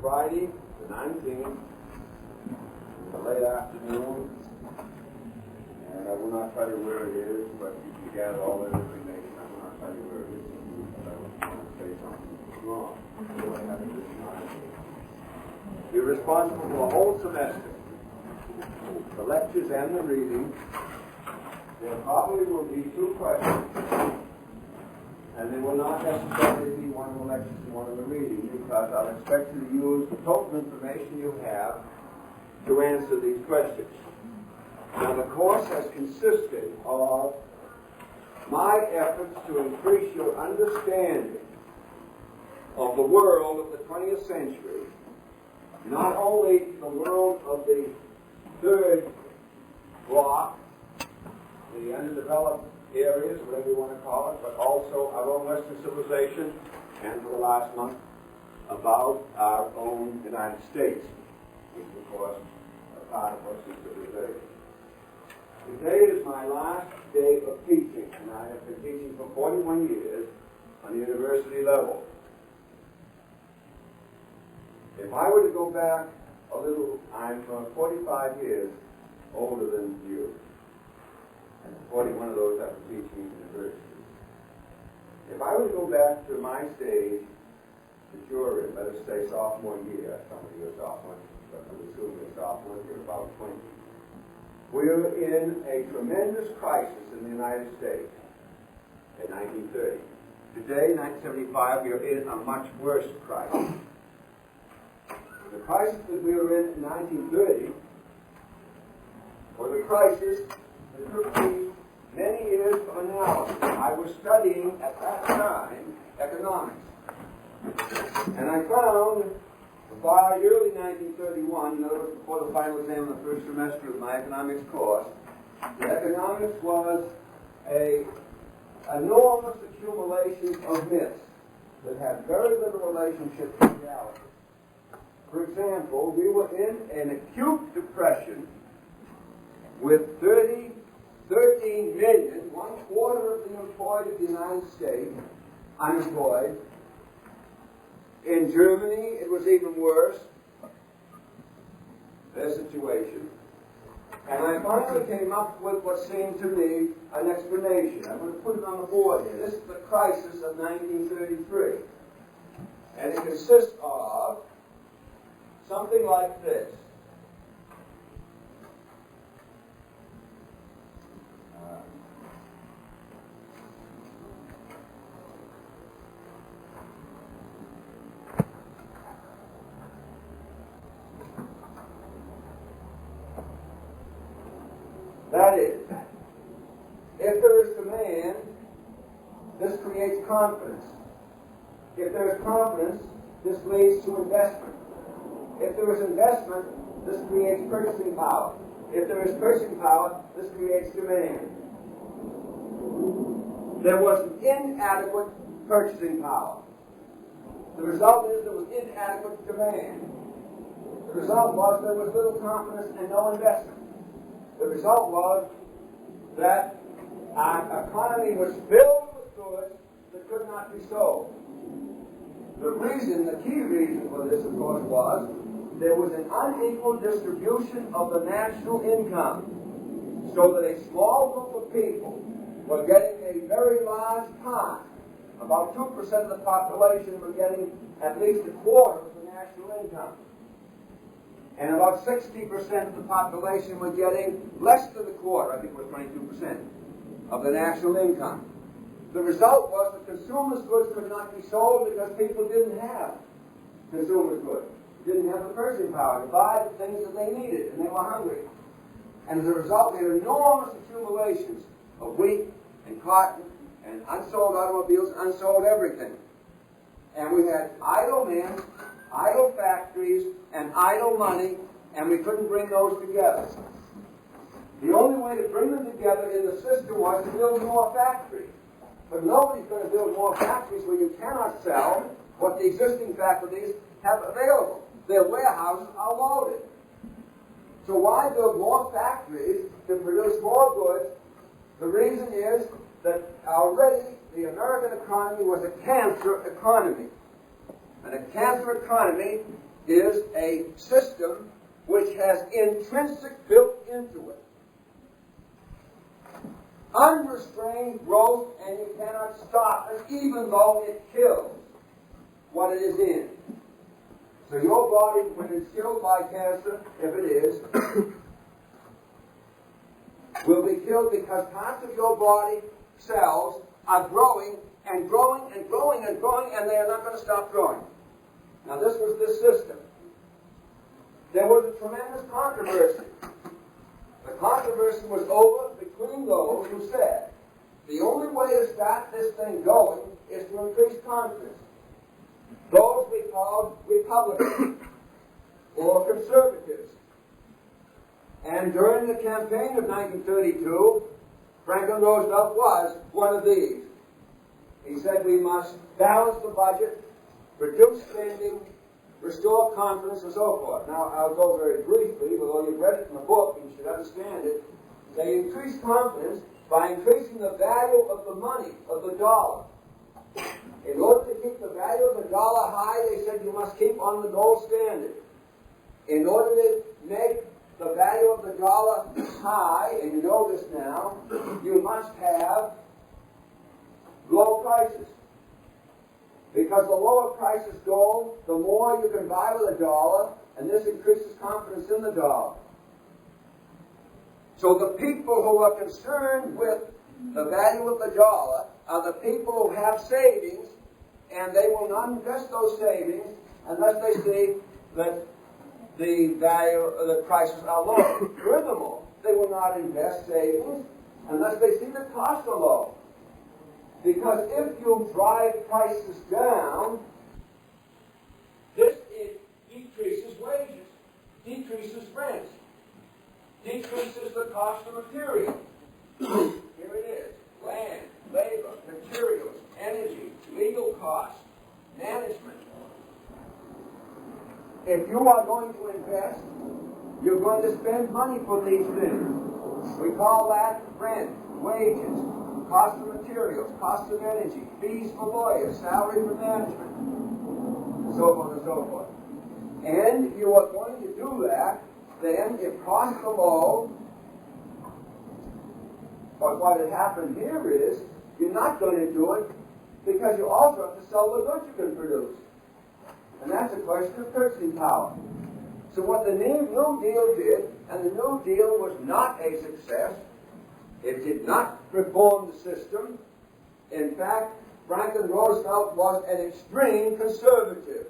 Friday, the 19th, in the late afternoon, and I will not tell you where it is, but you can gather all that information. I will not tell you where it is, but I want to say something wrong. So I have it this time. You're responsible for the whole semester, the lectures and the reading. There probably will be 2 questions. And they will not necessarily be one of the lectures and one of the reading, because I'll expect you to use the total information you have to answer these questions. Now, the course has consisted of my efforts to increase your understanding of the world of the 20th century, not only the world of the third block, the underdeveloped areas, whatever you want to call it, but also our own Western civilization, and for the last month, about our own United States, which is, of course, a part of Western civilization. Today is my last day of teaching, and I have been teaching for 41 years on the university level. If I were to go back a little, I'm 45 years older than you. And 41 of those I've been teaching in universities. If I were to go back to my stage that you're in, let us say sophomore year, some of you are sophomores, but I'm assuming you're sophomores, you're about 20. We're in a tremendous crisis in the United States in 1930. Today, 1975, we are in a much worse crisis. The crisis that we were in 1930 was a crisis it took me many years of analysis. I was studying at that time economics. And I found by early 1931, in other words, before the final exam of the first semester of my economics course, that economics was an enormous accumulation of myths that had very little relationship to reality. For example, we were in an acute depression with 13 million, 1/4 of the employed of the United States, unemployed. In Germany, it was even worse, their situation. And I finally came up with what seemed to me an explanation. I'm going to put it on the board here. This is the crisis of 1933. And it consists of something like this. That is, if there is demand, this creates confidence. If there is confidence, this leads to investment. If there is investment, this creates purchasing power. If there is purchasing power, this creates demand. There was inadequate purchasing power. The result is there was inadequate demand. The result was there was little confidence and no investment. The result was that our economy was filled with goods that could not be sold. The key reason for this, of course, was there was an unequal distribution of the national income, so that a small group of people were getting a very large part. About 2% of the population were getting at least 1/4 of the national income. And about 60% of the population were getting less than 1/4, I think it was 22%, of the national income. The result was that consumers' goods could not be sold because people didn't have consumers' goods, didn't have the purchasing power to buy the things that they needed, and they were hungry. And as a result, we had enormous accumulations of wheat and cotton and unsold automobiles, unsold everything. And we had idle men, idle factories, and idle money, and we couldn't bring those together. The only way to bring them together in the system was to build more factories. But nobody's going to build more factories where you cannot sell what the existing factories have available. Their warehouses are loaded. So why build more factories to produce more goods? The reason is that already the American economy was a cancer economy. And a cancer economy is a system which has intrinsic built into it unrestrained growth, and you cannot stop it, even though it kills what it is in. So your body, when it's killed by cancer, if it is, will be killed because parts of your body cells are growing and growing and growing and growing, and they are not going to stop growing. Now this was this system. There was a tremendous controversy. The controversy was over between those who said the only way to start this thing going is to increase confidence. Those we called Republicans or conservatives. And during the campaign of 1932, Franklin Roosevelt was one of these. He said we must balance the budget, reduce spending, restore confidence, and so forth. Now, I'll go very briefly, although you've read it in the book and you should understand it. They increase confidence by increasing the value of the money, of the dollar. In order to keep the value of the dollar high, they said you must keep on the gold standard. In order to make the value of the dollar high, and you know this now, you must have low prices. Because the lower prices go, the more you can buy with a dollar, and this increases confidence in the dollar. So the people who are concerned with the value of the dollar are the people who have savings, and they will not invest those savings unless they see that the value, the prices are low. Furthermore, they will not invest savings unless they see the costs are low. Because if you drive prices down, this decreases wages, decreases rents, decreases the cost of material. Here it is: land, labor, materials, energy, legal costs, management. If you are going to invest, you're going to spend money for these things. We call that rent, wages, cost of materials, cost of energy, fees for lawyers, salary for management, and so on and so forth. And you are going to do that, then if costs are low, but what had happened here is, you're not going to do it because you also have to sell the goods you can produce. And that's a question of purchasing power. So what the New Deal did, and the New Deal was not a success. It did not reform the system. In fact, Franklin Roosevelt was an extreme conservative.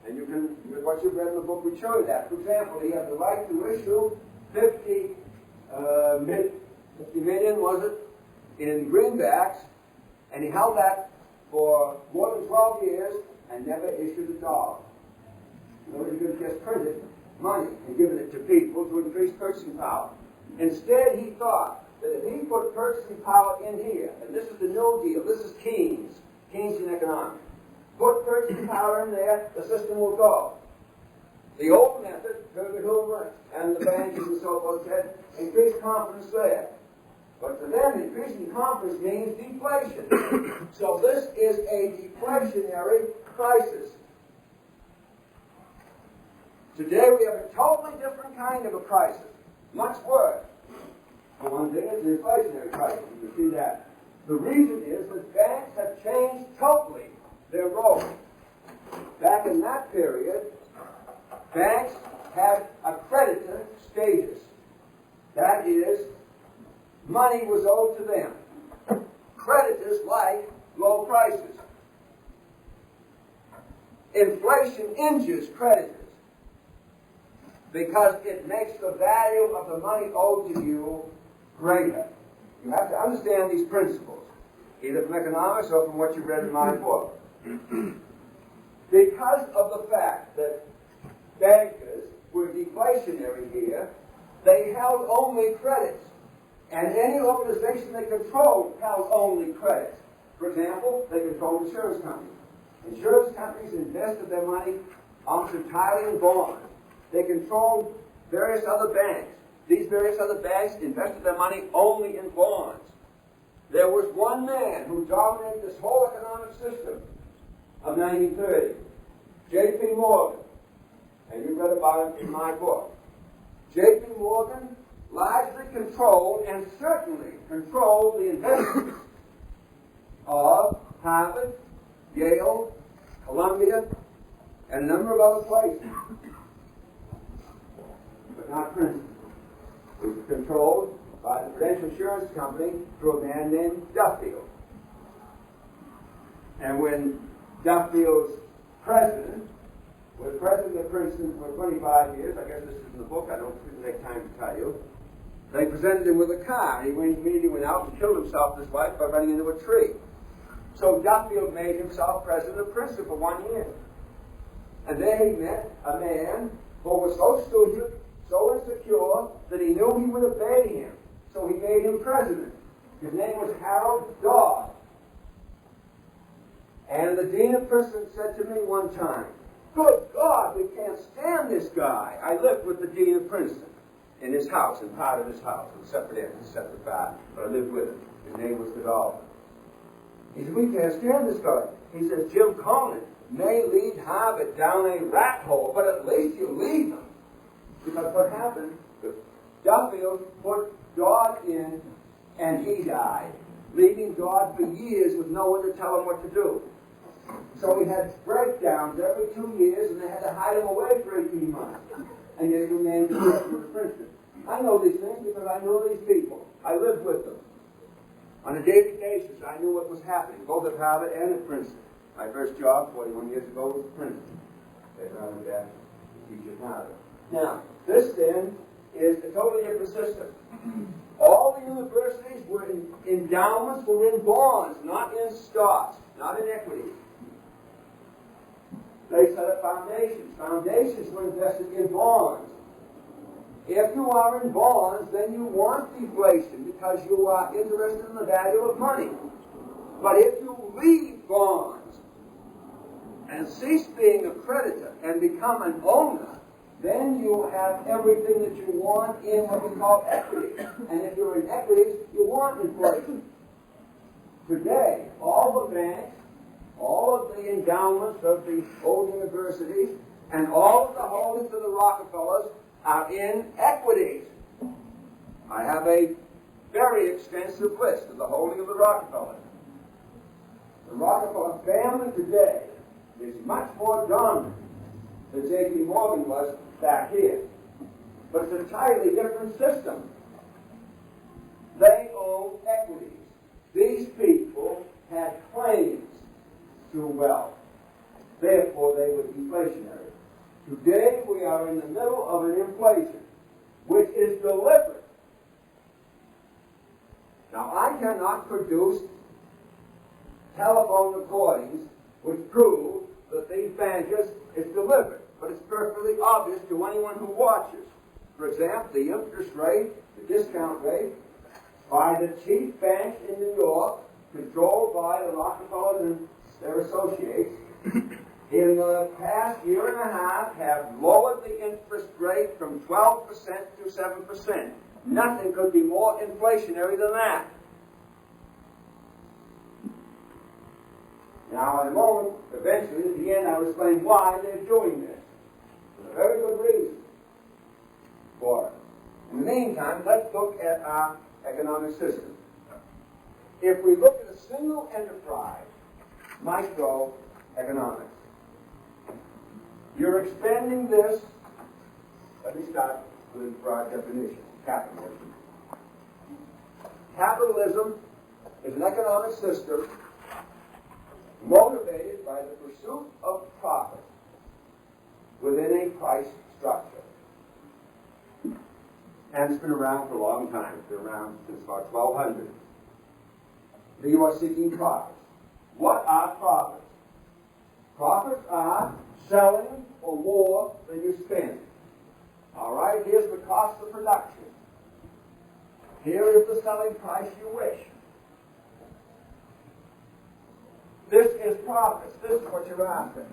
And you can, what you've read in the book would show you that. For example, he had the right to issue 50 million, was it, in greenbacks, and he held that for more than 12 years and never issued a dollar. In other words, he could have just printed money and given it to people to increase purchasing power. Instead, he thought that if he put purchasing power in here, and this is the New Deal, this is Keynesian economics, put purchasing power in there, the system will go. The old method, Herbert Hoover and the bankers and so forth said, increase confidence there. But for them, increasing confidence means deflation. So this is a deflationary crisis. Today we have a totally different kind of a crisis, much worse. For one thing, it's an inflationary crisis. You can see that. The reason is that banks have changed totally their role. Back in that period, banks had a creditor status. That is, money was owed to them. Creditors like low prices. Inflation injures creditors because it makes the value of the money owed to you greater. You have to understand these principles, either from economics or from what you've read in my book. Because of the fact that bankers were deflationary here, they held only credits. And any organization they controlled held only credits. For example, they controlled insurance companies. Insurance companies invested their money almost entirely in bonds. They controlled various other banks. These various other banks invested their money only in bonds. There was one man who dominated this whole economic system of 1930, J.P. Morgan. and you read about it in my book. J.P. Morgan largely controlled and certainly controlled the investments of Harvard, Yale, Columbia, and a number of other places. But not Princeton. It was controlled by the Prudential Insurance Company through a man named Duffield. And when Duffield's president was president of Princeton for 25 years, I guess this is in the book, I don't take time to tell you, they presented him with a car. He immediately went out and killed himself and his wife by running into a tree. So Duffield made himself president of Princeton for 1 year. And then he met a man who was so stupid, so insecure, that he knew he would obey him. So he made him president. His name was Harold Dodd. And the dean of Princeton said to me one time, "Good God, we can't stand this guy." I lived with the dean of Princeton in his house, in part of his house, in separate ends, separate part, but I lived with him. His name was Godolphin. He said, "We can't stand this guy." He says, "Jim Conant may lead Harvard down a rat hole, but at least you lead them." Because what happened, Duffield put Dodd in, and he died, leaving Dodd for years with no one to tell him what to do. So he had breakdowns every 2 years, and they had to hide him away for 18 months. And yet he remained the president of Princeton. I know these things because I know these people. I lived with them. On a daily basis, I knew what was happening, both at Harvard and at Princeton. My first job, 41 years ago, was at Princeton. They found me back to teach at Harvard. Now, this then is a totally different system. All the universities were in endowments, were in bonds, not in stocks, not in equities. They set up foundations. Foundations were invested in bonds. If you are in bonds, then you want deflation because you are interested in the value of money. But if you leave bonds and cease being a creditor and become an owner, then you have everything that you want in what we call equity. And if you're in equities, you want inflation. Today, all the banks, all of the endowments of the old universities, and all of the holdings of the Rockefellers are in equities. I have a very extensive list of the holding of the Rockefellers. The Rockefeller family today is much more dominant than J.P. Morgan was back here. But it's an entirely different system. They own equities. These people had claims to wealth. Therefore, they were deflationary. Today, we are in the middle of an inflation, which is deliberate. Now, I cannot produce telephone recordings which prove that these bankers is deliberate, but it's perfectly obvious to anyone who watches. For example, the interest rate, the discount rate, by the chief banks in New York, controlled by the Rockefellers and their associates, in the past year and a half have lowered the interest rate from 12% to 7%. Nothing could be more inflationary than that. Now, in a moment, eventually, at the end, I will explain why they're doing this. There's a very good reason for it. In the meantime, let's look at our economic system. If we look at a single enterprise, microeconomics, you're expanding this. Let me start with a broad definition. Capitalism. Capitalism is an economic system motivated by the pursuit of profit within a price structure. And it's been around for a long time. It's been around since about 1200. You are seeking profits. What are profits? Profits are selling for more than you spend. All right, here's the cost of production. Here is the selling price you wish. This is profits. This is what you're after.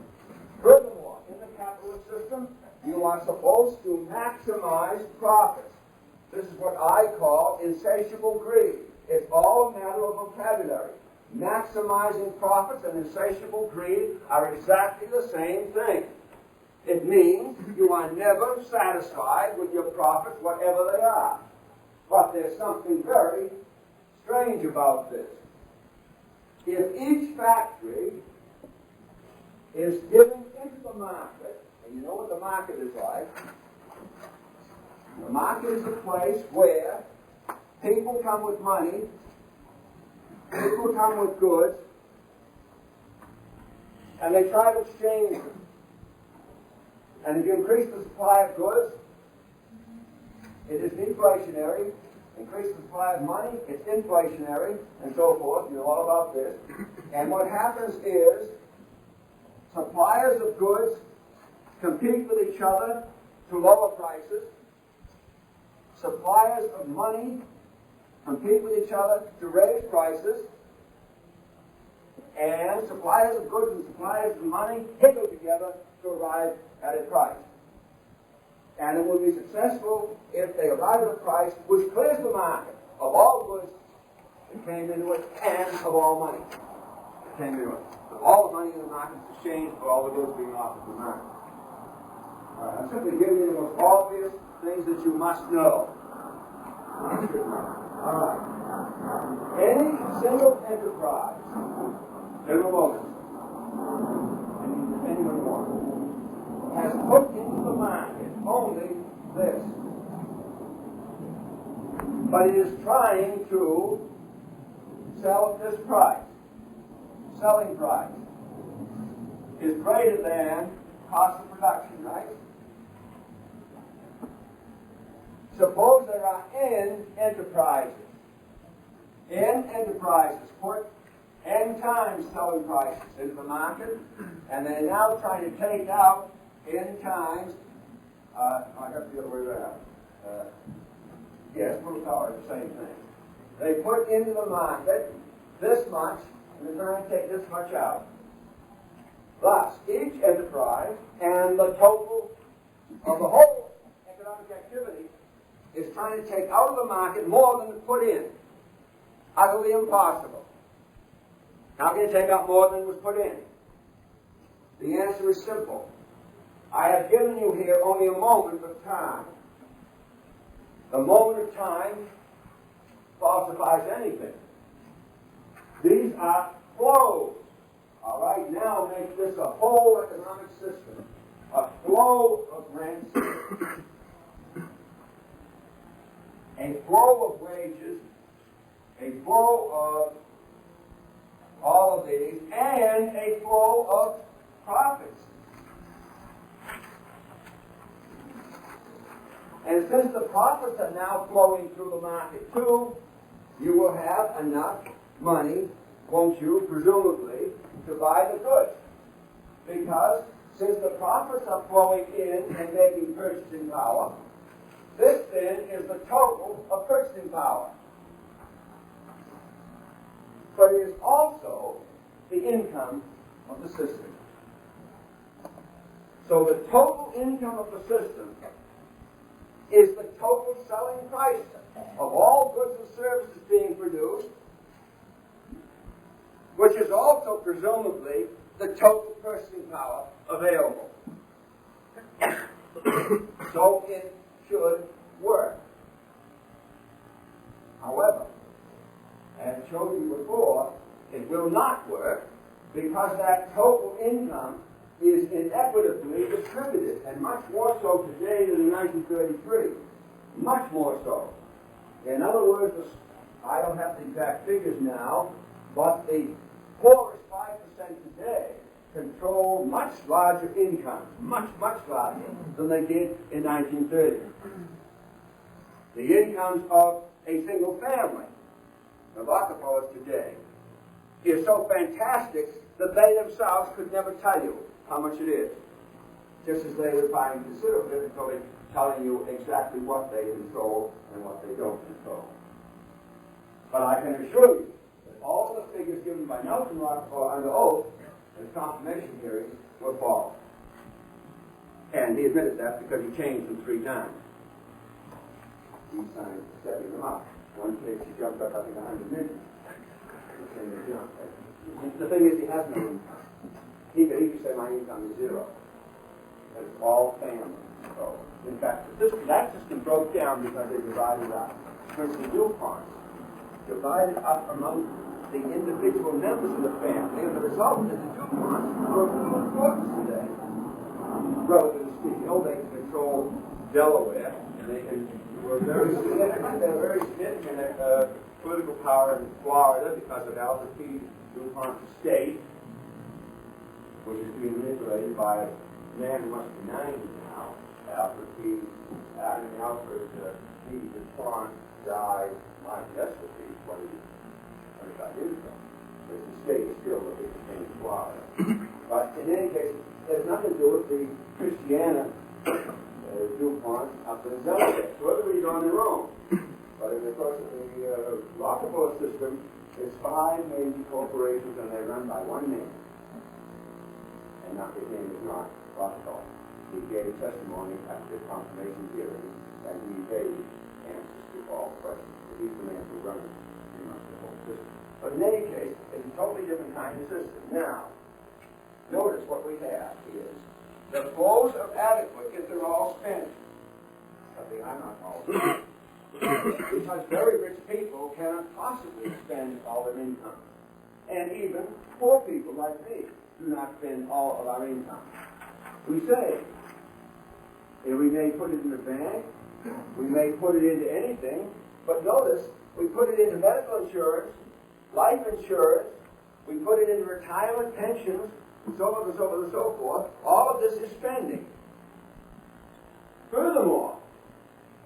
Furthermore, in the capitalist system, you are supposed to maximize profits. This is what I call insatiable greed. It's all a matter of vocabulary. Maximizing profits and insatiable greed are exactly the same thing. It means you are never satisfied with your profits, whatever they are. But there's something very strange about this. If each factory is given into the market, and you know what the market is like, the market is a place where people come with money, people come with goods, and they try to exchange them. And if you increase the supply of goods, it is deflationary. Increase the supply of money, it's inflationary, and so forth. You know all about this. And what happens is suppliers of goods compete with each other to lower prices. Suppliers of money compete with each other to raise prices. And suppliers of goods and suppliers of money higgle together to arrive at a price. And it will be successful if they arrive at a price which clears the market of all goods that came into it and of all money that came into it. So all the money in the market is exchanged for all the goods being offered in the market. I'm simply giving you the most obvious things that you must know. All right. Any single enterprise, General Motors, anyone wants, has put into the market only this. But it is trying to sell at this price. Selling price is greater than cost of production, right? Suppose there are N enterprises. N enterprises put N times selling prices into the market, and they're now trying to take out N times, I got the other way around. Yes, blue collar is the same thing. They put into the market this much, and they're trying to take this much out. Thus, each enterprise and the total of the whole economic activity is trying to take out of the market more than is put in. Utterly impossible. How can you take out more than was put in? The answer is simple. I have given you here only a moment of time. The moment of time falsifies anything. These are flows. All right, now make this a whole economic system. A flow of rents, a flow of wages, a flow of all of these, and a flow of profits. And since the profits are now flowing through the market too, you will have enough money, won't you, presumably, to buy the goods. Because since the profits are flowing in and making purchasing power, this then is the total of purchasing power. But it is also the income of the system. So the total income of the system is the total selling price of all goods and services being produced, which is also presumably the total purchasing power available. So it should work. However, as I showed you before, it will not work because that total income is inequitably distributed, and much more so today than in 1933. Much more so. In other words, I don't have the exact figures now, but the poorest 5% today control much larger incomes, much larger than they did in 1930. The incomes of a single family of Rockefellers today is so fantastic that they themselves could never tell you how much it is. Just as they would find considerable difficulty telling you exactly what they control and what they don't control. But I can assure you that all the figures given by Nelson Rockefeller under oath in his confirmation hearings were false. And he admitted that because he changed them 3 times. He signed setting them up. One case he jumped up, I think, 100 million. The thing is, he has no income. He could say my income is 0. It's all family. So, in fact, that system broke down because they divided up. For instance, DuPonts divided up among the individual members of the family, and the result is the DuPonts were of little importance today. Relatively speaking, they can control Delaware, and they were very significant. They were very significant at political power in Florida because of Alfred P. DuPont's estate, which is being manipulated by a man who must be 90 now. Alfred P. DuPont died, my guess would be 25 years ago. His estate is still the biggest thing in Florida. But in any case, it has nothing to do with the Christiana DuPont up in Delaware. So everybody's on their own. But in the course of the Rockefeller system, there's 5 major corporations and they're run by one man. And not, his name is not Rockefeller. He gave testimony at the confirmation hearing, and he gave answers to all questions. He's the man who runs pretty much the whole system. But in any case, it's a totally different kind of system. Now, notice what we have is the flows of adequate if they're all spent. Something I'm not all spent. Because very rich people cannot possibly spend all their income. And even poor people like me do not spend all of our income. We save. And we may put it in the bank, we may put it into anything, but notice, we put it into medical insurance, life insurance, we put it into retirement pensions, and so on and so on and so forth. All of this is spending. Furthermore,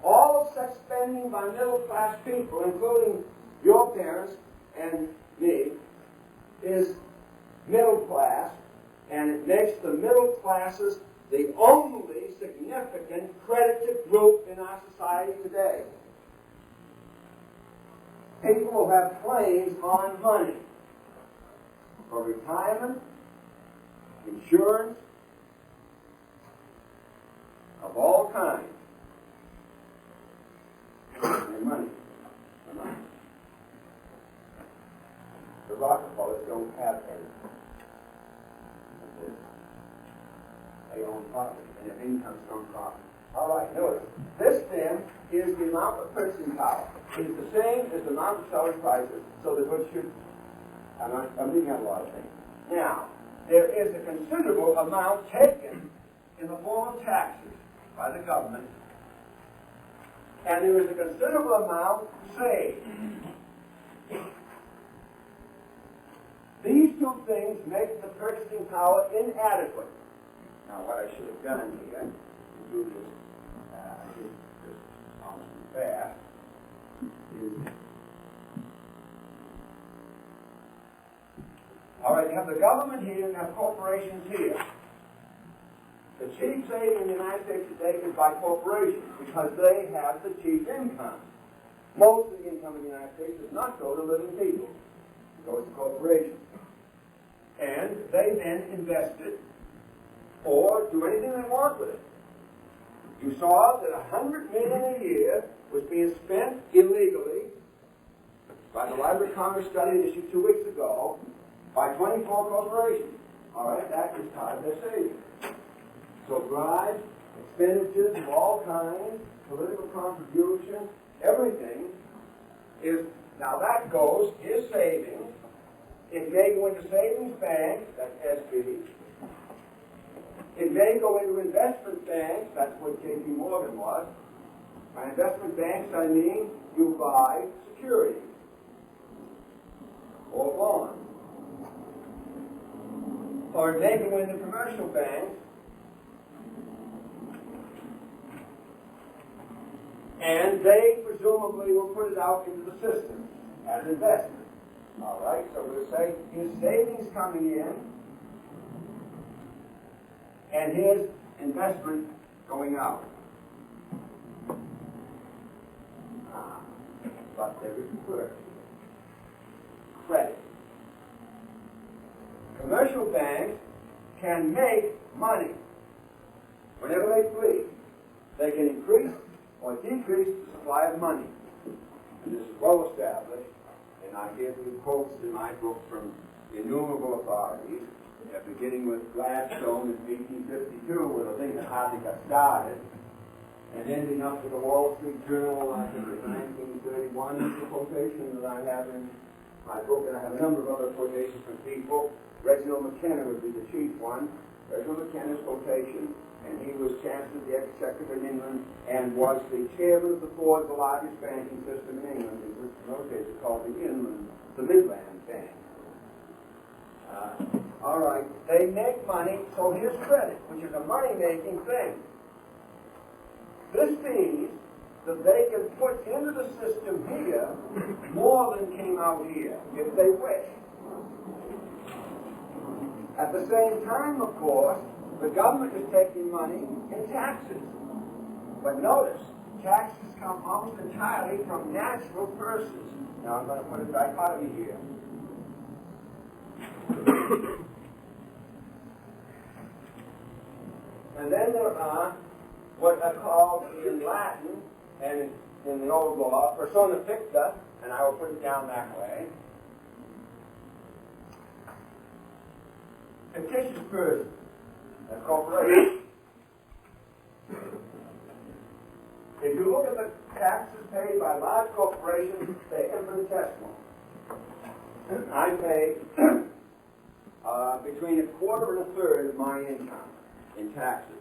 all of such spending by middle-class people, including your parents and me, is middle class, and it makes the middle classes the only significant credited group in our society today. People who have claims on money for retirement, insurance, of all kinds, and money. The Rockefellers don't have anything. They own property, and their income's from property. All right, notice. This then is the amount of purchasing power. It is the same as the amount of selling prices, so that what should... I'm leaving out a lot of things. Now, there is a considerable amount taken in the form of taxes by the government, and there is a considerable amount saved. These two things make the purchasing power inadequate. Now, what I should have done here, to do this, just almost fast, is... All right, you have the government here, and you have corporations here. The chief saving in the United States today is by corporations, because they have the chief income. Most of the income in the United States does not go to living people. It goes to corporations. And they then invest it, or do anything they want with it. You saw that $100 million a year was being spent illegally by the Library of Congress study issued 2 weeks ago by 24 corporations. All right, that is part of their savings. So bribes, expenditures of all kinds, political contribution, everything is, now that goes, is savings. It may go into savings banks, that's SB. It may go into investment banks, that's what J.P. Morgan was. By investment banks, I mean you buy securities or bonds. Or it may go into commercial banks, and they presumably will put it out into the system as investment. All right, so we'll say his savings coming in and his investment going out. But there is a word. Credit. Commercial banks can make money whenever they please. They can increase or decrease the supply of money. And this is well established, and I give you quotes in my book from innumerable authorities, beginning with Gladstone in 1852, where the thing hardly got started, and ending up with the Wall Street Journal, I think in 1931, is the quotation that I have in my book, and I have a number of other quotations from people. Reginald McKenna would be the chief one. Reginald McKenna's quotation, and he was Chancellor of the Exchequer in England, and was the chairman of the board of the largest banking system in England. In those days it's called the Midland Bank. All right, they make money, so here's credit, which is a money-making thing. This means that they can put into the system here more than came out here, if they wish. At the same time, of course, the government is taking money in taxes. But notice, taxes come almost entirely from natural persons. Now I'm going to put a dichotomy here. And then there are what are called in Latin and in the old law persona ficta, and I will put it down that way. Fictitious person, a corporation. If you look at the taxes paid by large corporations, they're infinitesimal. I pay between a quarter and a third of my income in taxes.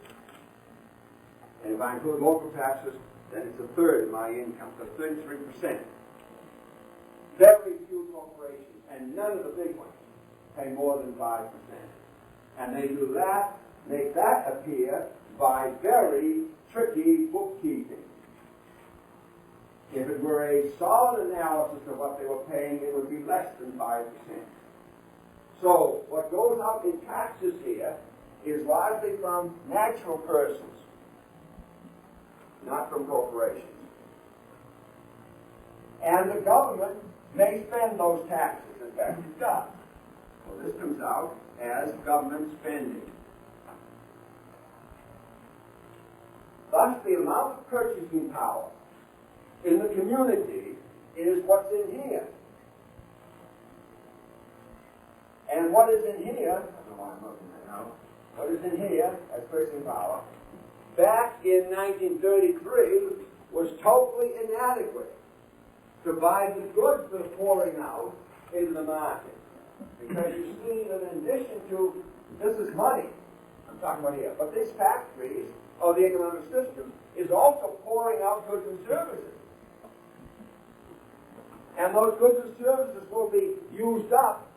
And if I include local taxes, then it's a third of my income, so 33%. Very few corporations, and none of the big ones, pay more than 5%. And they do that, make that appear by very tricky bookkeeping. If it were a solid analysis of what they were paying, it would be less than 5%. So what goes up in taxes here is largely from natural persons, not from corporations. And the government may spend those taxes. In fact, it does. Well, this comes out as government spending. Thus, the amount of purchasing power in the community is what's in here. And what is in here, I don't know why I'm looking at now, what is in here as purchasing power, back in 1933 was totally inadequate to buy the goods that are pouring out into the market. Because you see that in addition to, this is money, I'm talking about here, but these factories, or the economic system, is also pouring out goods and services. And those goods and services will be used up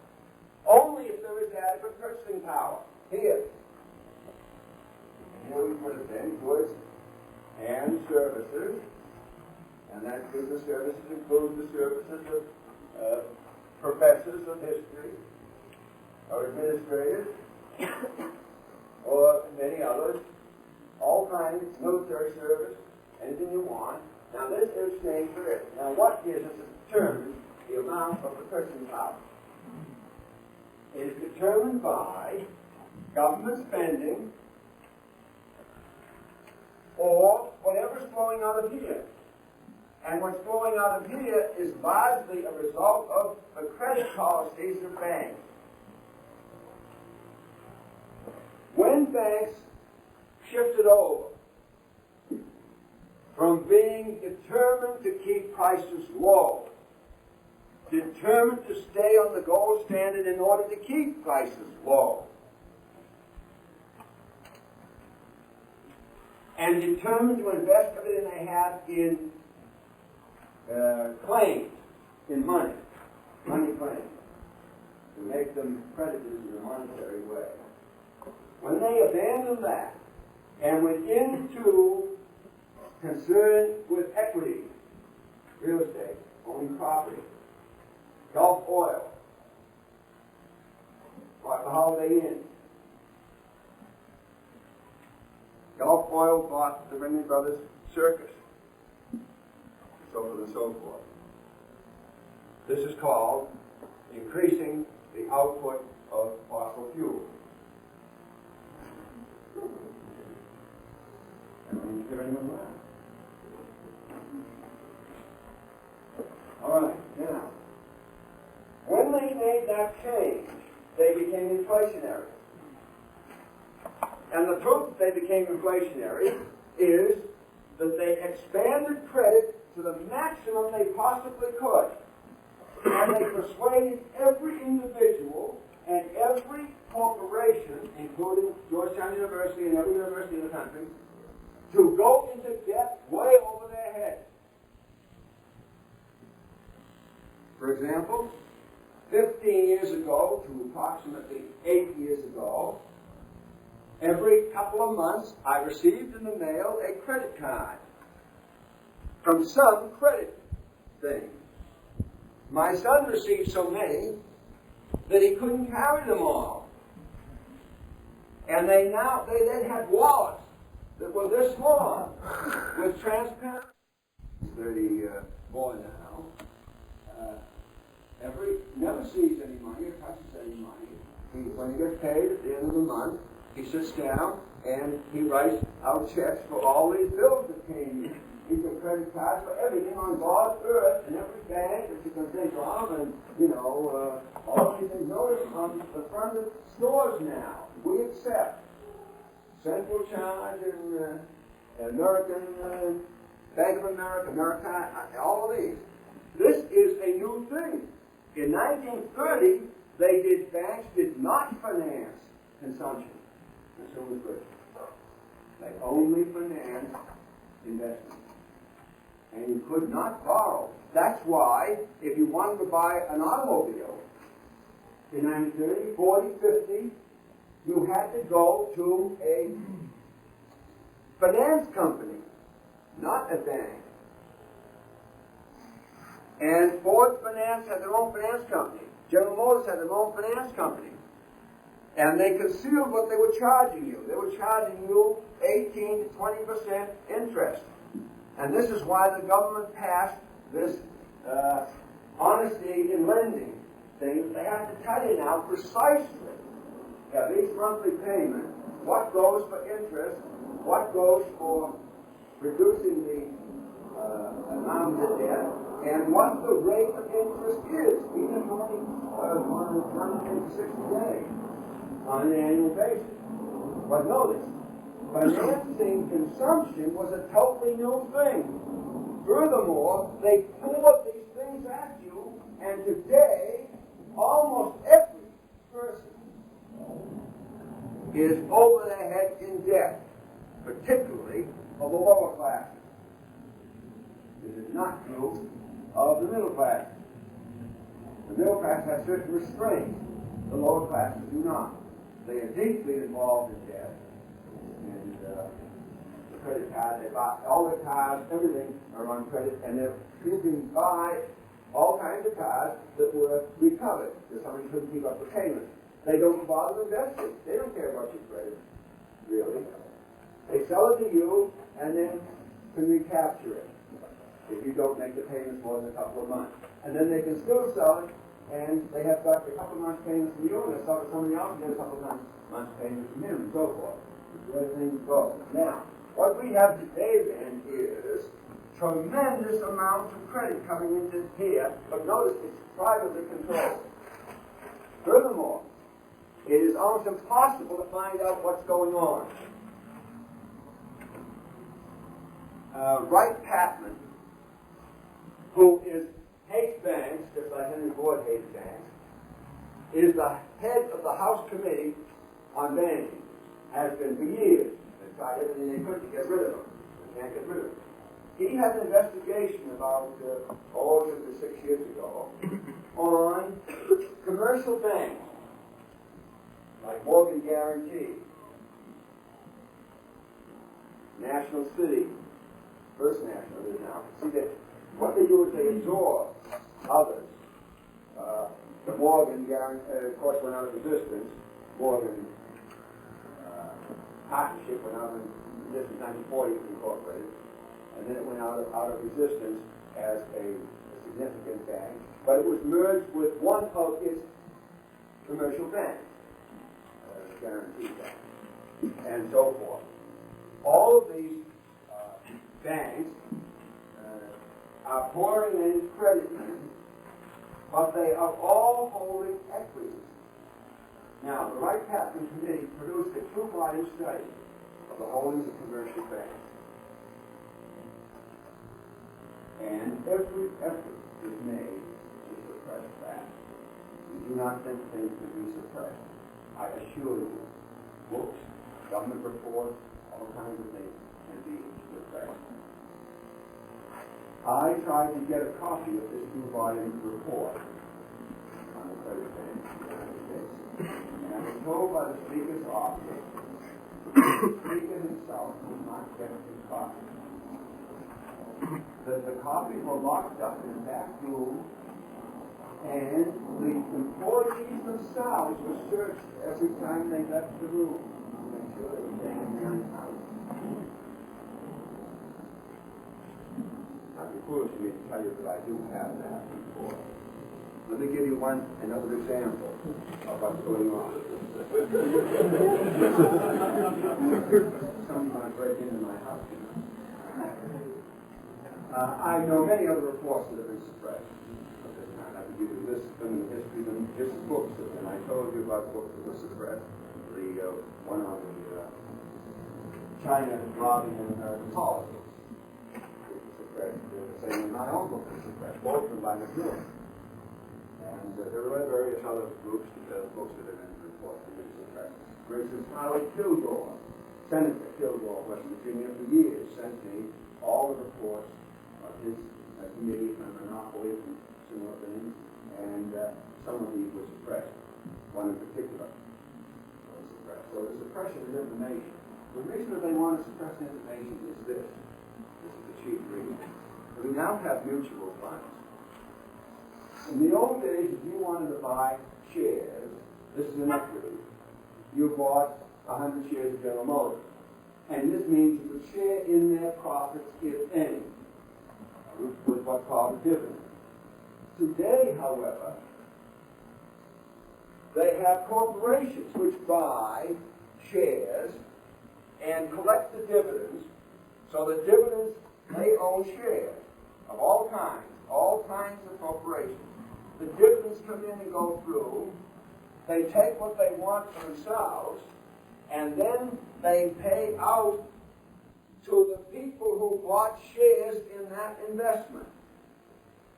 only if there is adequate purchasing power. Here we put it in, goods and services, and that goods and services include the services of professors of history, or administrators, or many others, all kinds, military service, anything you want. Now this is saying for it. Now what is it that determines the amount of the purchasing power? It is determined by government spending or whatever's flowing out of here. And what's flowing out of here is largely a result of the credit policies of banks. When banks shifted over from being determined to keep prices low, determined to stay on the gold standard in order to keep prices low, and determined to invest everything they had in claims, in money claims, to make them credited in a monetary way. When they abandoned that and went into concern with equity, real estate, owning property, Gulf Oil, bought the Holiday Inn. Gulf Oil bought the Ringling Brothers Circus, so forth and so forth. This is called increasing the output of fossil fuel. Hear anyone laugh? All right, now, when they made that change, they became inflationary. And the proof that they became inflationary is that they expanded credit to the maximum they possibly could. And they persuaded every individual and every corporation, including Georgetown University and every university in the country, to go into debt way over their heads. For example, 15 years ago to approximately 8 years ago, every couple of months I received in the mail a credit card from some credit thing. My son received so many that he couldn't carry them all. And they then had wallets that were this small with transparent. 34 now. Never sees any money or touches any money. When he gets paid at the end of the month, he sits down and he writes out checks for all these bills that came in. He can credit cards for everything on God's earth and every bank that you can think of, and all these things. Notice on the front of stores now, we accept Central Charge and American Bank of America, American, all of these. This is a new thing. In 1930, banks did not finance consumption. Consumer goods. They only financed investment. And you could not borrow. That's why, if you wanted to buy an automobile in 1930, 40, 50, you had to go to a finance company, not a bank. And Ford Finance had their own finance company. General Motors had their own finance company. And they concealed what they were charging you. They were charging you 18 to 20% interest. And this is why the government passed this honesty in lending thing. They have to tell you now precisely at each monthly payment what goes for interest, what goes for reducing the amount of the debt, and what the rate of interest is, even only 160 days on an annual basis. But notice, financing consumption was a totally new thing. Furthermore, they poured these things at you, and today, almost every person is over their head in debt, particularly of the lower classes. It is not true of the middle class. The middle class has certain restraints. The lower classes do not. They are deeply involved in debt. And the credit card, they buy all their cars, everything are on credit, and you can buy all kinds of cars that were recovered because somebody couldn't keep up the payment. They don't bother investing. They don't care about your credit, really. They sell it to you and then can recapture it if you don't make the payments more than a couple of months. And then they can still sell it, and they have got a couple of months payments from you, and they sell it to somebody else and get a couple of months payments from him, and so forth. Where things go. Now, what we have today then is tremendous amounts of credit coming into here, but notice it's privately controlled. Furthermore, it is almost impossible to find out what's going on. Wright Patman, who hates banks, just like Henry Ford hated banks, is the head of the House Committee on Banking. Has been for years. They've tried everything they could to get rid of him. They can't get rid of him. He had an investigation about 6 years ago on commercial banks like Morgan Guarantee, National City, First National is now. See, what they do is they absorb others. The Morgan Guarantee, of course, went out of existence. Morgan Partnership went out of existence in 1940, incorporated, and then it went out of existence as a significant bank. But it was merged with one of its commercial banks, Guarantee Bank, and so forth. All of these banks are pouring in credit, but they are all holding equities. Now, the Wright Patman Committee produced a 2-volume two-volume study of the holdings of commercial banks. And every effort is made to suppress that. We do not think things can be suppressed. I assure you, books, government reports, all kinds of things can be suppressed. I tried to get a copy of this two-volume report on the credit bank in the United States. And I was told by the Speaker's office, the Speaker himself would not get the copy. That the copies were locked up in a back room, and the employees themselves were searched every time they left the room to make sure they were staying in their own house. Now, it's foolish for me to tell you that I do have that report. Let me give you another example of what's going on. Someone break into my house. I know many other reports that have been suppressed. I could give you this from the history of just books, and I told you about books that were suppressed. The one on the China robbing in American politics was suppressed. The same in my own book was suppressed, both of them by McMillan. And there were various other groups, books that have been reports that have been suppressed. For instance, Howard Kilgore, Senator Kilgore, West Virginia, for years sent me all the reports of his committee on monopoly and similar things, and some of these were suppressed. One in particular was suppressed. So the suppression of information. The reason that they want to suppress information is this. This is the chief reason. We now have mutual funds. In the old days, if you wanted to buy shares, this is an equity. You bought 100 shares of General Motors. And this means you could share in their profits, if any, with what's called a dividend. Today, however, they have corporations which buy shares and collect the dividends, so the dividends, they own shares of all kinds of corporations. The dividends come in and go through, they take what they want for themselves, and then they pay out to the people who bought shares in that investment.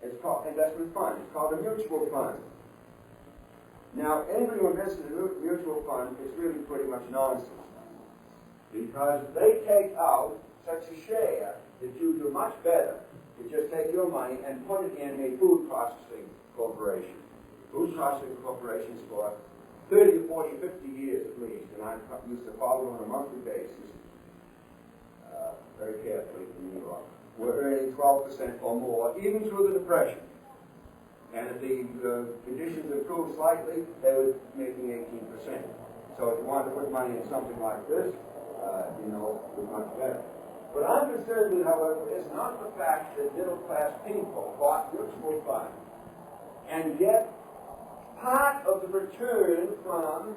It's called investment fund. It's called a mutual fund. Now, anybody who invests in a mutual fund is really pretty much nonsense, because they take out such a share that you do much better to just take your money and put it in a food processing corporation. Food processing corporations for 30, 40, 50 years at least, and I used to follow on a monthly basis, very carefully in New York. We're earning 12% or more, even through the Depression. And if the conditions improved slightly, they were making 18%. So if you want to put money in something like this, it was much better. What I'm concerned with, however, is not the fact that middle-class people bought mutual funds and get part of the return from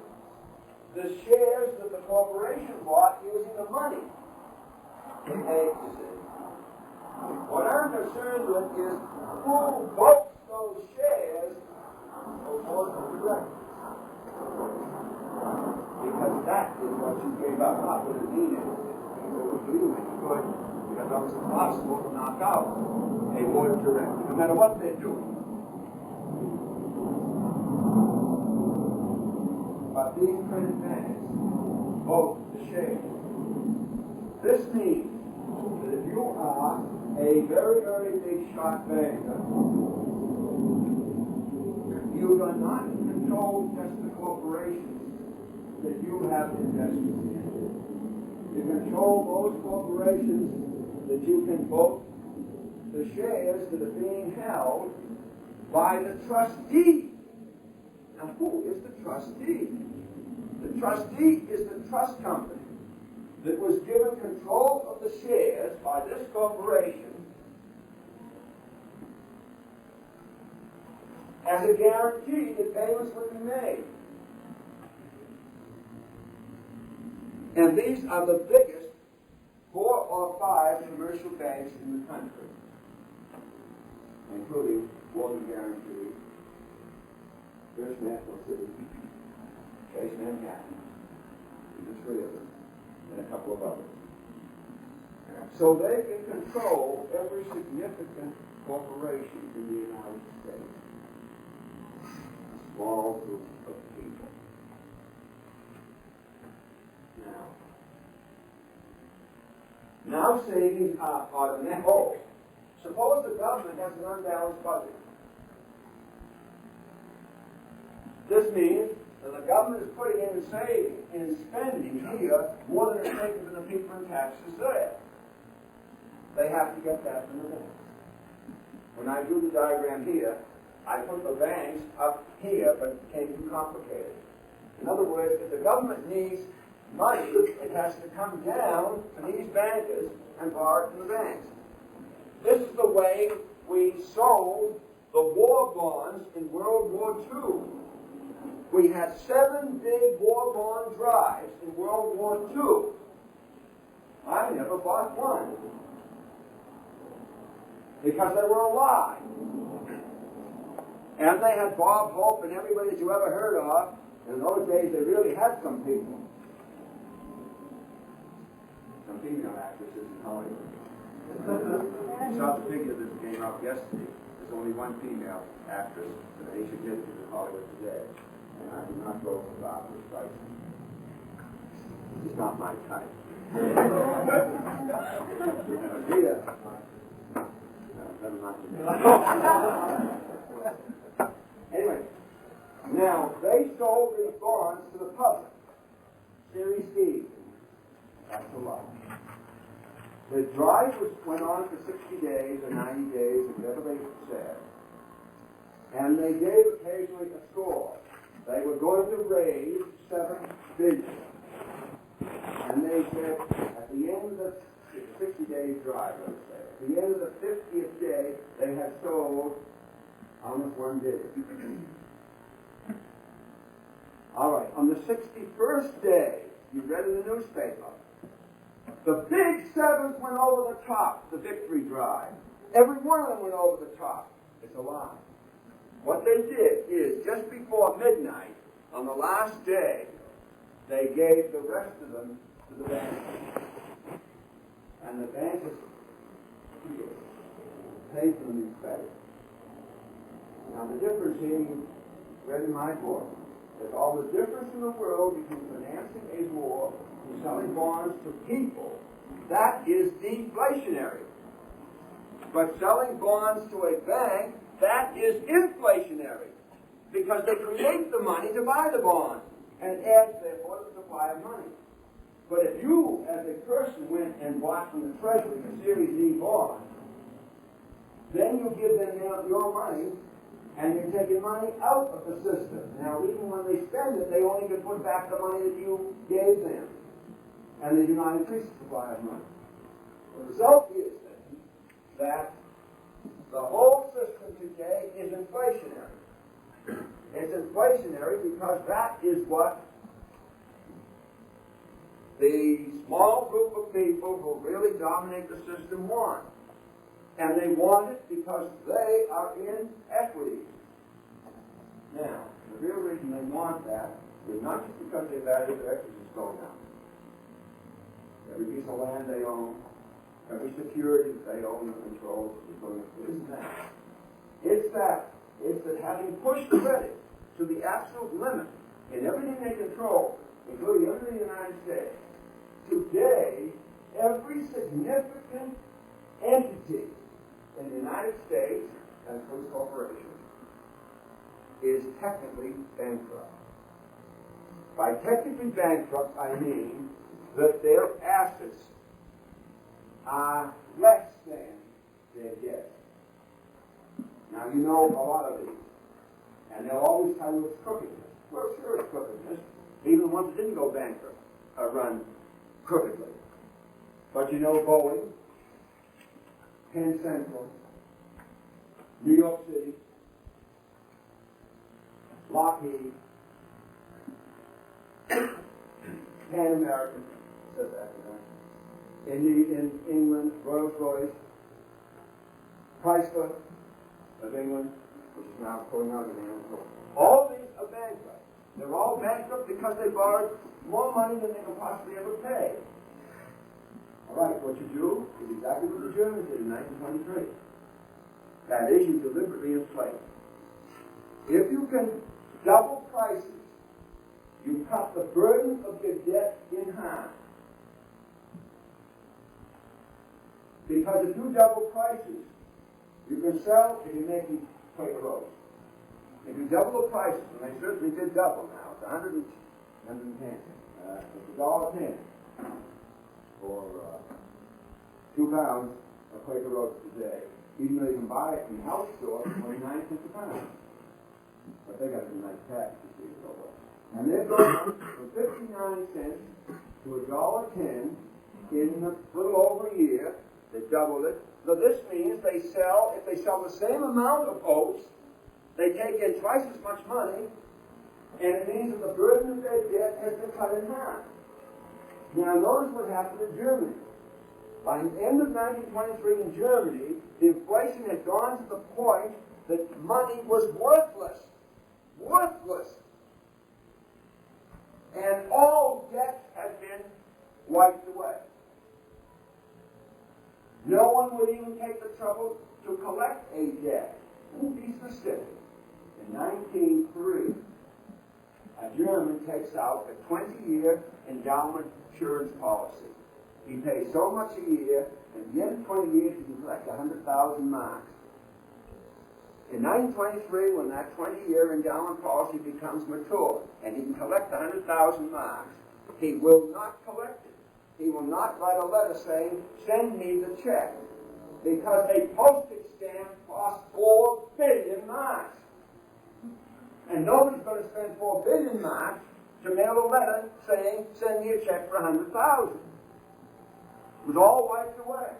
the shares that the corporation bought using the money they paid to see. What I'm concerned with is who votes those shares for board of directors. Because that is what you gave up, not what it means. People would do any good, because it was impossible to knock out a board of directors, no matter what they're doing. But these credit banks vote the shares. This means that if you are a very, very big shot banker, you do not control just the corporations that you have investments in. You control those corporations that you can vote the shares that are being held by the trustee. Now, who is the trustee? The trustee is the trust company that was given control of the shares by this corporation as a guarantee that payments would be made. And these are the biggest 4 or 5 commercial banks in the country, including Morgan Guarantee, First National City, Chase Manhattan, and the 3 of them. couple of others. So they can control every significant corporation in the United States. A small group of people. Now savings are automatic. Oh, suppose the government has an unbalanced budget. This means that the government is putting in saving, in spending here, more than it's taking from the people in taxes there. They have to get that from the banks. When I do the diagram here, I put the banks up here, but it became too complicated. In other words, if the government needs money, it has to come down to these bankers and borrow it from the banks. This is the way we sold the war bonds in World War II. We had 7 big war bond drives in World War II. I never bought one because they were a lie. And they had Bob Hope and everybody that you ever heard of. In those days, they really had some people. Some female actresses in Hollywood. You saw the figure that came out yesterday. There's only one female actress of any significance in Hollywood today. And I do not go for Barbara Streisand. She's not my type. Anyway, now they sold these bonds to the public. Series D. That's a lot. The drive went on for 60 days or 90 days, or whatever they said. And they gave occasionally a score. They were going to raise $7 billion. And they said, at the end of the 60-day drive, let's say, at the end of the 50th day, they had sold almost $1 billion. All right, on the 61st day, you read in the newspaper, the big sevens went over the top, the victory drive. Every one of them went over the top. It's a lie. What they did is, just before midnight, on the last day, they gave the rest of them to the bank. And the bank is paid for them instead. Now the difference here, you read in my book, there's all the difference in the world between financing a war and selling bonds to people. That is deflationary. But selling bonds to a bank, that is inflationary. Because they create the money to buy the bonds and adds, therefore, the supply of money. But if you, as a person, went and bought from the Treasury a Series E bond, then you give them your money, and you're taking money out of the system. Now, even when they spend it, they only can put back the money that you gave them. And they do not increase the supply of money. The result is that the whole system today is inflationary. It's inflationary because that is what the small group of people who really dominate the system want. And they want it because they are in equity. Now, the real reason they want that is not just because they value their equities going up. Every piece of land they own, every security they own and control is going to isn't that. It's that having pushed credit to the absolute limit in everything they control, including everything in the United States, today, every significant entity in the United States, that includes corporations, is technically bankrupt. By technically bankrupt, I mean that their assets are less than their debt. Now, you know a lot of these, and they'll always tell you it's crookedness. Well, sure it's crookedness. Even the ones that didn't go bankrupt are run crookedly. But you know Boeing, Penn Central, New York City, Lockheed, Pan American, says that, in England, Rolls-Royce, Chrysler of England, which is now going out of England. All these are bankrupt. They're all bankrupt because they borrowed more money than they can possibly ever pay. All right, what you do is exactly what the Germans did in 1923. That is, you deliberately inflate. If you can double prices, you cut the burden of your debt in half. Because if you double prices, you can sell if you're making Quaker Oats. If you double the prices, and they certainly did double now, it's 110. It's $1.10 for 2 pounds of Quaker Oats today. Even though you can buy it in the health store for 29 cents a pound. But they got a nice tax to see it over. And they're going up from 59 cents to $1.10 in a little over a year. They doubled it. So this means if they sell the same amount of oats, they take in twice as much money, and it means that the burden of their debt has been cut in half. Now notice what happened in Germany. By the end of 1923 in Germany, the inflation had gone to the point that money was worthless. Worthless. And all debt had been wiped away. No one would even take the trouble to collect a debt. To be specific, in 1903, a German takes out a 20-year endowment insurance policy. He pays so much a year, and at the end of 20 years, he can collect 100,000 marks. In 1923, when that 20-year endowment policy becomes mature, and he can collect 100,000 marks, he will not collect it. He will not write a letter saying, send me the check, because a postage stamp costs 4 billion marks. And nobody's going to spend 4 billion marks to mail a letter saying, send me a check for 100,000. It was all wiped away.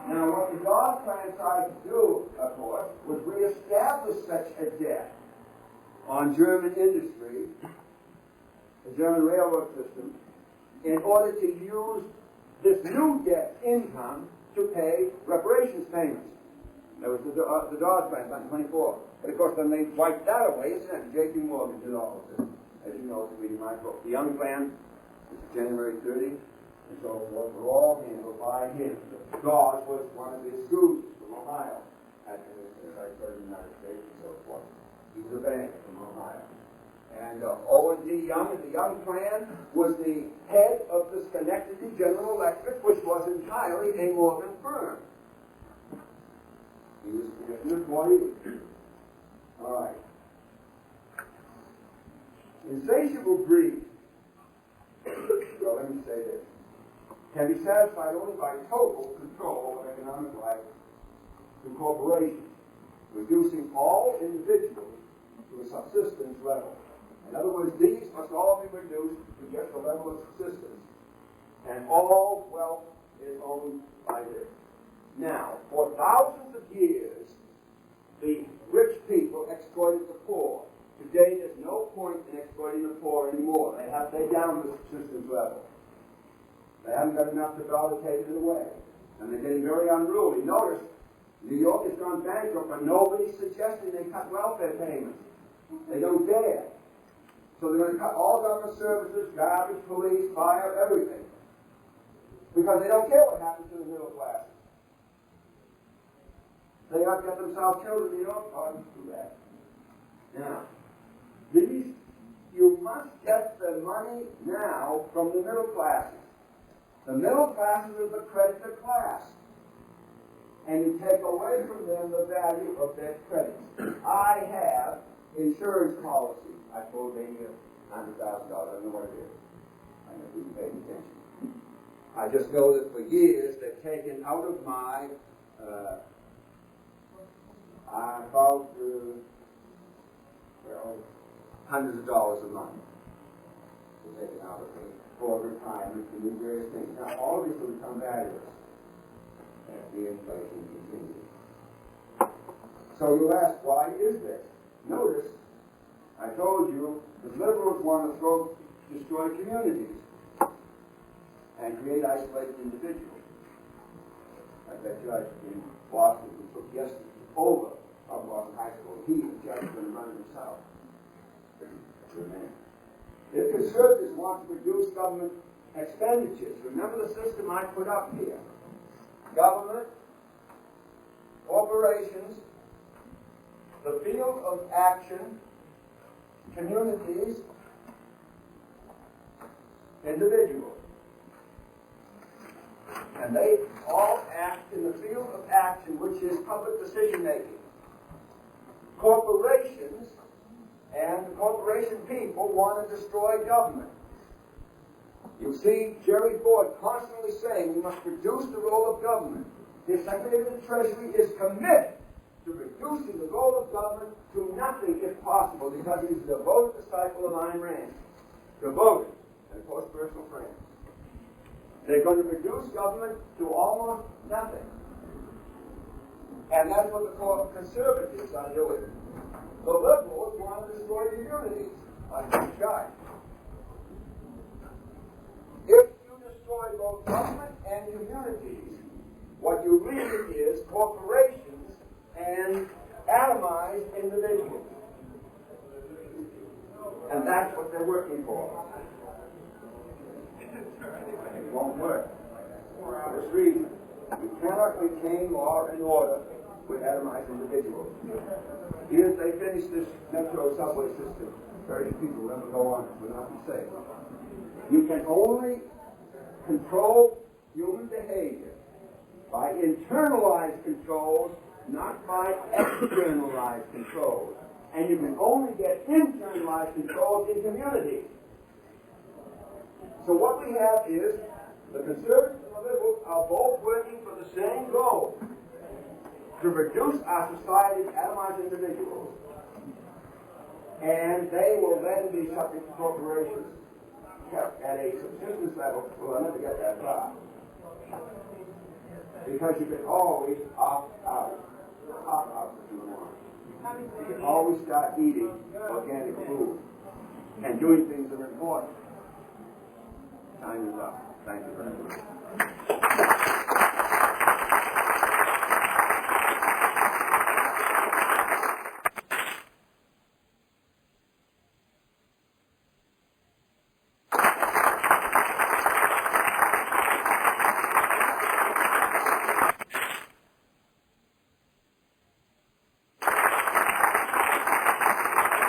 Now, what the Dawes Plan tried to do, of course, was reestablish such a debt on German industry, the German railroad system, in order to use this new debt income to pay reparations payments. That was the Dawes Plan, 1924. But of course, then they wiped that away, isn't it? J.P. Morgan did all of this, as you know, reading my book. The Young Plan, this is January 30, and so what were all handled by him. Dawes was one of his students from Ohio, as I said, in the United States and so forth. He was a banker from Ohio. And Owen D. Young, the Young Plan, was the head of the Schenectady General Electric, which was entirely a Morgan firm. He was commissioner for you. All right. Insatiable greed, well, let me say this, can be satisfied only by total control of economic life through corporations, reducing all individuals to a subsistence level. In other words, these must all be reduced to get the level of subsistence, and all wealth is owned by this. Now, for thousands of years, the rich people exploited the poor. Today, there's no point in exploiting the poor anymore. They're down to the subsistence level. They haven't got enough to take it away. And they're getting very unruly. Notice, New York has gone bankrupt, but nobody's suggesting they cut welfare payments. They don't dare. So they're going to cut all government services, garbage, police, fire, everything. Because they don't care what happens to the middle class. They have got themselves killed in New York, pardon do that. Now, you must get the money now from the middle classes. The middle classes are the creditor class. And you take away from them the value of their credits. I have insurance policy. I suppose they give $100,000. I don't know what it is. I never even paid attention. I just know that for years they've taken out of my hundreds of dollars a month. They're taken out of me for retirement and do various things. Now, all of these will become valueless as the inflation continues. So you'll ask, why is this? Notice, I told you, the liberals want to destroy communities and create isolated individuals. I bet you in Boston, we took yesterday over of Boston High School. He and Jeff are going to run himself. If conservatives want to reduce government expenditures. Remember the system I put up here. Government, corporations, the field of action, communities, individuals. And they all act in the field of action, which is public decision-making. Corporations and the corporation people want to destroy government. You see Jerry Ford constantly saying we must reduce the role of government. The Secretary of the Treasury is committed to reducing the role of government to nothing if possible, because he's a devoted disciple of Ayn Rand. Devoted, and of course personal friend. They're going to reduce government to almost nothing. And that's what the conservatives are doing. The liberals want to destroy the unities, like this guy. If you destroy both government and communities, what you really is corporations and atomized individuals. And that's what they're working for. It won't work. For this reason, you cannot retain law and order with atomized individuals. Here they finish this metro subway system. Very few people will ever go on it, will not be safe. You can only control human behavior by internalized controls, not by externalized controls. And you can only get internalized controls in communities. So what we have is the conservatives and the liberals are both working for the same goal: to reduce our society's atomized individuals. And they will then be subject to corporations kept at a subsistence level. Well, I'll never get that far. Because you can always opt out. Opt out if you want. You can always start eating organic food and doing things that are important. Time is up. Thank you very much.